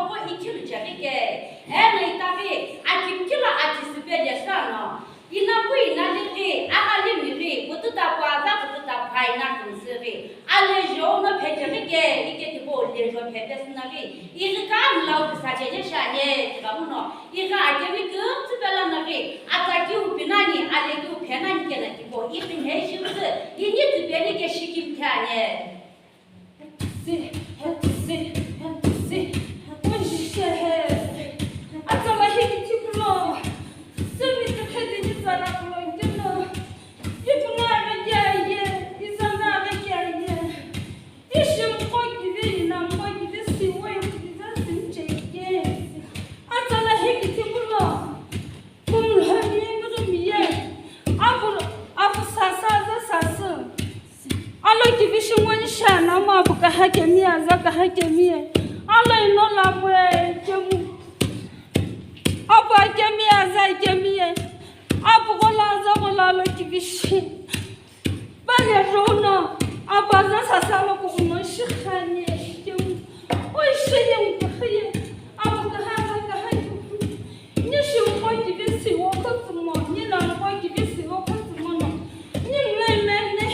go ikulu jabike ena itabe akikila atisipele sana inabu inalili akalimi kututa kwaza kututa paina kunsiri alejo no pejabike iketibo lejo pedesnali ikam lau bisaje shanye tibamuno ika akemike tibela nari ataki upinani alegi upenani kena tibo ipinheshi buze ini tibeli ke shikim kanye Atama hiki tikulo semi Tiqhetini tsala kulo ndino ifuna bejaye izana bejaye ishim qogi bina qogi bisiwe kudiza simcheke atala hiki tikulo kumhani murumiye abu sasa alo division wani shana mabuka hakemia zaka hakemia alo inola bwe jemu apa kemia za kemia apu gola za gola lo division bale rona apa za sasa lo ko no shikhane jemu o sheye mkhiye apu ka haza ka hayu ni shi ko division wo ko tumo ni na ko division wo ko tumo no ni meme ne